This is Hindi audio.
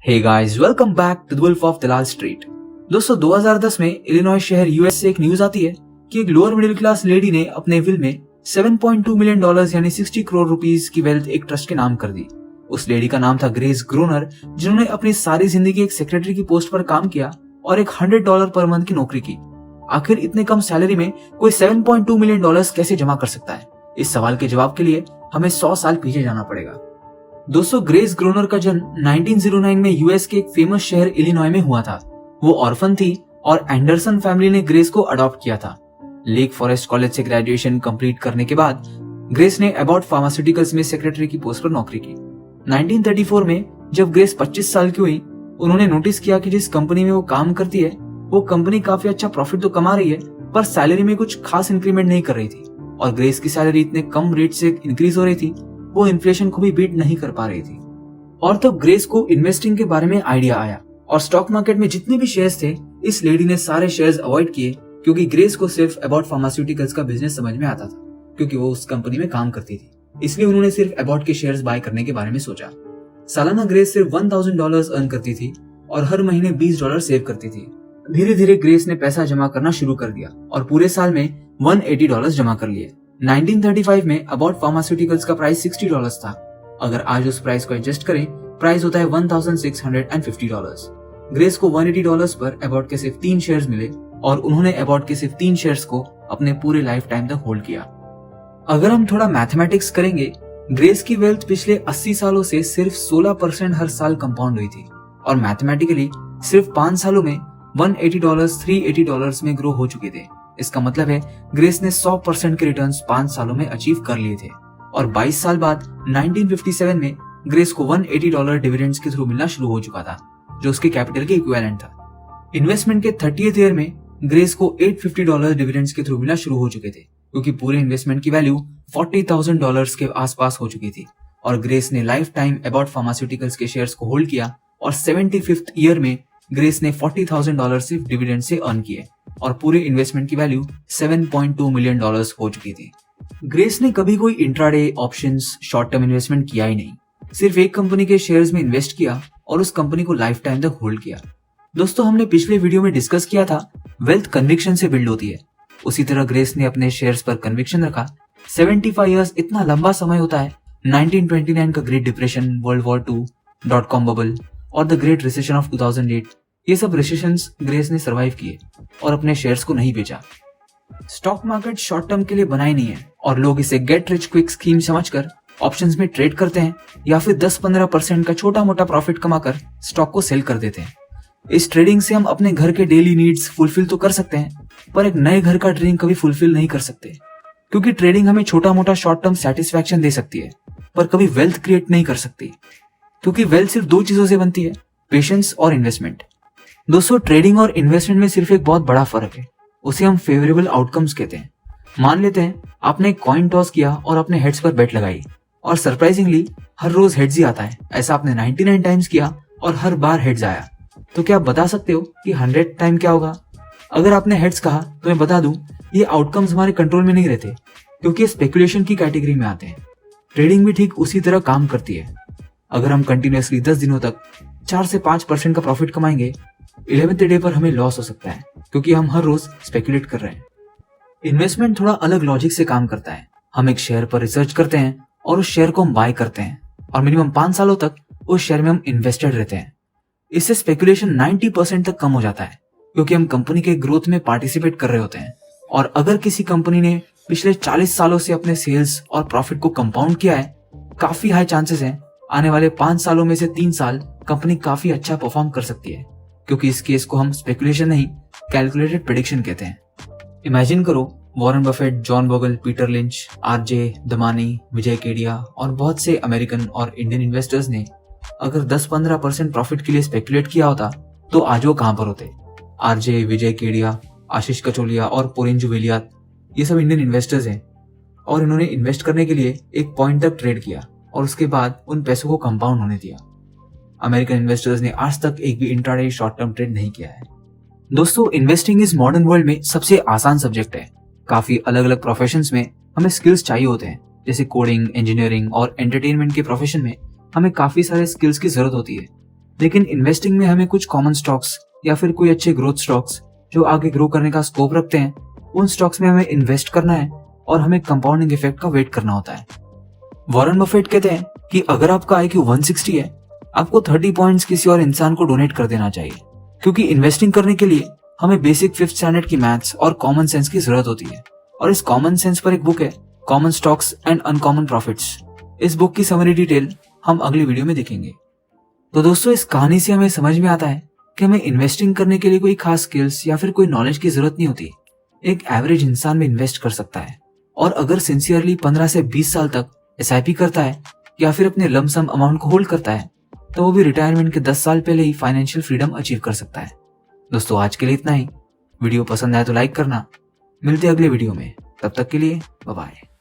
Hey guys, welcome back to the wolf of Dalal street. दोस्तों 2010 में इलिनॉय शहर यूएस से एक न्यूज आती है कि एक लोअर मिडिल क्लास लेडी ने अपने विल में 7.2 मिलियन डॉलर्स यानी 60 करोड़ रुपीस की वेल्थ एक ट्रस्ट के नाम कर दी। उस लेडी का नाम था ग्रेस ग्रोनर, जिन्होंने अपनी सारी जिंदगी एक सेक्रेटरी की पोस्ट पर काम किया और एक $100 पर मंथ की नौकरी की। आखिर इतने कम सैलरी में कोई 7.2 मिलियन डॉलर्स कैसे जमा कर सकता है? इस सवाल के जवाब के लिए हमें 100 साल पीछे जाना पड़ेगा। दोस्तों ग्रेस ग्रोनर का जन्म 1909 में यूएस के एक फेमस शहर इलिनॉय में हुआ था। वो ऑर्फन थी और एंडरसन फैमिली ने ग्रेस को अडॉप्ट किया था। लेक फॉरेस्ट कॉलेज से ग्रेजुएशन कंप्लीट करने के बाद ग्रेस ने एबॉट फार्मास्यूटिकल्स में सेक्रेटरी की पोस्ट पर नौकरी की। 1934 में जब ग्रेस 25 साल की हुई, उन्होंने नोटिस किया कि जिस कंपनी में वो काम करती है वो कंपनी काफी अच्छा प्रॉफिट तो कमा रही है, पर सैलरी में कुछ खास इंक्रीमेंट नहीं कर रही थी और ग्रेस की सैलरी इतने कम रेट से इंक्रीज हो रही थी, वो इन्फ्लेशन को भी बीट नहीं कर पा रही थी। और तब ग्रेस को इन्वेस्टिंग के बारे में आइडिया आया और स्टॉक मार्केट में जितने भी शेयर्स थे, इस लेडी ने सारे शेयर्स अवॉइड किए क्योंकि ग्रेस को सिर्फ एबॉट फार्मास्यूटिकल्स का बिजनेस समझ में आता था, क्योंकि वो उस कंपनी में काम करती थी। इसलिए उन्होंने सिर्फ एबॉट के शेयर्स बाय करने के बारे में सोचा। सालाना ग्रेस सिर्फ $1000 अर्न करती थी और हर महीने $20 सेव करती थी। धीरे धीरे ग्रेस ने पैसा जमा करना शुरू कर दिया और पूरे साल में $180 जमा कर लिए। 1935 में एबॉट फार्मास्यूटिकल्स का प्राइस $60 था। अगर आज उस प्राइस को एडजस्ट करें, प्राइस होता है $1650। ग्रेस को $180 पर एबॉट के सिर्फ 3 शेयर्स मिले और उन्होंने एबॉट के सिर्फ 3 शेयर्स को अपने पूरे लाइफ टाइम तक होल्ड किया। अगर हम थोड़ा मैथमेटिक्स करेंगे, ग्रेस की वेल्थ पिछले 80 सालों से सिर्फ 16% हर साल कंपाउंड हुई थी और मैथमेटिकली सिर्फ 5 सालों में $180 $380 में ग्रो हो चुके थे। इसका मतलब है ग्रेस ने 100% के रिटर्न्स 5 सालों में अचीव कर लिए थे और 22 साल बाद 1957 में ग्रेस को $180 डिविडेंड्स के थ्रू मिलना शुरू हो चुका था, जो उसके कैपिटल के इक्विवेलेंट था। इन्वेस्टमेंट के 30th ईयर में ग्रेस को $850 डिविडेंड्स के थ्रू मिलना शुरू हो चुके थे, क्योंकि पूरे इन्वेस्टमेंट की वैल्यू $40,000 के आसपास हो चुकी थी और ग्रेस ने लाइफ टाइम एबॉट फार्मास्यूटिकल्स के शेयर्स को होल्ड किया और 75th ईयर में ग्रेस ने $40,000 सिर्फ डिविडेंड से अर्न किए और पूरे इन्वेस्टमेंट की वैल्यू $7.2 मिलियन हो चुकी थी। ग्रेस ने कभी कोई intraday, options, short term investment किया ही नहीं, सिर्फ एक कंपनी के शेयर्स में इन्वेस्ट किया और उस कंपनी को लाइफ टाइम तक होल्ड किया। दोस्तों हमने पिछले वीडियो में डिस्कस किया था वेल्थ कन्विक्शन से बिल्ड होती है। उसी तरह ग्रेस ने अपने शेयर्स पर कन्विक्शन रखा। 75 ईयर्स इतना लंबा समय होता है। 1929 का great depression, world war 2, .com bubble और द ग्रेट रिसेशन ऑफ 2008, ये सब रिसेशंस ग्रेस ने सरवाइव किए और अपने शेयर्स को नहीं बेचा। स्टॉक मार्केट शॉर्ट टर्म के लिए बना ही नहीं है और लोग इसे गेट रिच क्विक स्कीम समझकर ऑप्शंस में ट्रेड करते हैं या फिर 10-15% का छोटा मोटा प्रॉफिट कमाकर स्टॉक को सेल कर देते हैं। इस ट्रेडिंग से हम अपने घर के डेली नीड्स फुलफिल तो कर सकते हैं, पर एक नए घर का ड्रीम कभी फुलफिल नहीं कर सकते, क्योंकि ट्रेडिंग हमें छोटा मोटा शॉर्ट टर्म सेटिस्फैक्शन दे सकती है पर कभी वेल्थ क्रिएट नहीं कर सकती, क्योंकि वेल्थ सिर्फ 2 चीजों से बनती है, पेशेंस और इन्वेस्टमेंट। दोस्तों ट्रेडिंग और इन्वेस्टमेंट में सिर्फ एक बहुत बड़ा फर्क है, उसे हम फेवरेबल आउटकम्स कहते हैं। मान लेते हैं आपने एक कॉइन टॉस किया और अपने हेड्स पर बेट लगाई और सरप्राइजिंगली हर रोज हेड्स ही आता है। ऐसा आपने 99 टाइम्स किया और हर बार हेड्स आया, तो क्या आप बता सकते हो कि 100 टाइम क्या होगा? अगर आपने हेड्स कहा तो मैं बता दूं, ये आउटकम्स हमारे कंट्रोल में नहीं रहते, क्योंकि स्पेकुलेशन की कैटेगरी में आते हैं। ट्रेडिंग भी ठीक उसी तरह काम करती है। अगर हम कंटिन्यूअसली 10 दिनों तक 4 से 5% का प्रॉफिट कमाएंगे, 11th डे पर हमें लॉस हो सकता है, क्योंकि हम हर रोज स्पेकुलेट कर रहे हैं। इन्वेस्टमेंट थोड़ा अलग लॉजिक से काम करता है। हम एक शेयर पर रिसर्च करते हैं और उस शेयर को हम बाय करते हैं और मिनिमम 5 सालों तक उस शेयर में हम इन्वेस्टेड रहते हैं। इससे स्पेकुलेशन 90% तक कम हो जाता है, क्योंकि हम कंपनी के ग्रोथ में पार्टिसिपेट कर रहे होते हैं। और अगर किसी कंपनी ने पिछले 40 सालों से अपने सेल्स और प्रॉफिट को कंपाउंड किया है, काफी हाई चांसेस है आने वाले 5 सालों में से 3 साल कंपनी काफी अच्छा परफॉर्म कर सकती है, क्योंकि इस केस को हम स्पेकुलेशन नहीं, कैलकुलेटेड प्रेडिक्शन कहते हैं। इमेजिन करो Warren Buffett, John Bogle, Peter Lynch, RJ Damani, Vijay Kedia और बहुत से अमेरिकन और इंडियन इन्वेस्टर्स ने अगर 10-15% प्रॉफिट के लिए स्पेकुलेट किया होता, तो आज वो कहां पर होते? आरजे, विजय केडिया, आशीष कचोलिया और पोरिन जुवेलियात, ये सब इंडियन इन्वेस्टर्स हैं और इन्होंने इन्वेस्ट करने के लिए एक पॉइंट तक ट्रेड किया और उसके बाद उन पैसों को कंपाउंड होने दिया। अमेरिकन इन्वेस्टर्स ने आज तक एक भी इंट्राडे शॉर्ट टर्म ट्रेड नहीं किया है। दोस्तों इन्वेस्टिंग इस मॉडर्न वर्ल्ड में सबसे आसान सब्जेक्ट है। काफी अलग अलग प्रोफेशंस में हमें स्किल्स चाहिए होते हैं, जैसे कोडिंग, इंजीनियरिंग और एंटरटेनमेंट के प्रोफेशन में हमें काफी सारे स्किल्स की जरूरत होती है, लेकिन इन्वेस्टिंग में हमें कुछ कॉमन स्टॉक्स या फिर कोई अच्छे ग्रोथ स्टॉक्स जो आगे ग्रो करने का स्कोप रखते हैं, उन स्टॉक्स में हमें इन्वेस्ट करना है और हमें कंपाउंडिंग इफेक्ट का वेट करना होता है। वॉरेन बफेट कहते हैं कि अगर आपका IQ 160 है, आपको 30 पॉइंट्स किसी और इंसान को डोनेट कर देना चाहिए, क्योंकि इन्वेस्टिंग करने के लिए हमें बेसिक 5th स्टैंडर्ड की मैथ्स और कॉमन सेंस की जरूरत होती है। और इस कॉमन सेंस पर एक बुक है, common stocks and uncommon profits. इस बुक की समरी डिटेल हम अगली वीडियो में देखेंगे। तो दोस्तों, इस कहानी से हमें समझ में आता है कि हमें इन्वेस्टिंग करने के लिए कोई खास स्किल्स या फिर कोई नॉलेज की जरूरत नहीं होती। एक एवरेज इंसान भी इन्वेस्ट कर सकता है, और अगर सिंसियरली 15 से 20 साल तक SIP करता है या फिर अपने लमसम अमाउंट को होल्ड करता है, तो वो भी रिटायरमेंट के 10 साल पहले ही फाइनेंशियल फ्रीडम अचीव कर सकता है। दोस्तों, आज के लिए इतना ही। वीडियो पसंद आए तो लाइक करना। मिलते हैं अगले वीडियो में, तब तक के लिए बाय बाय।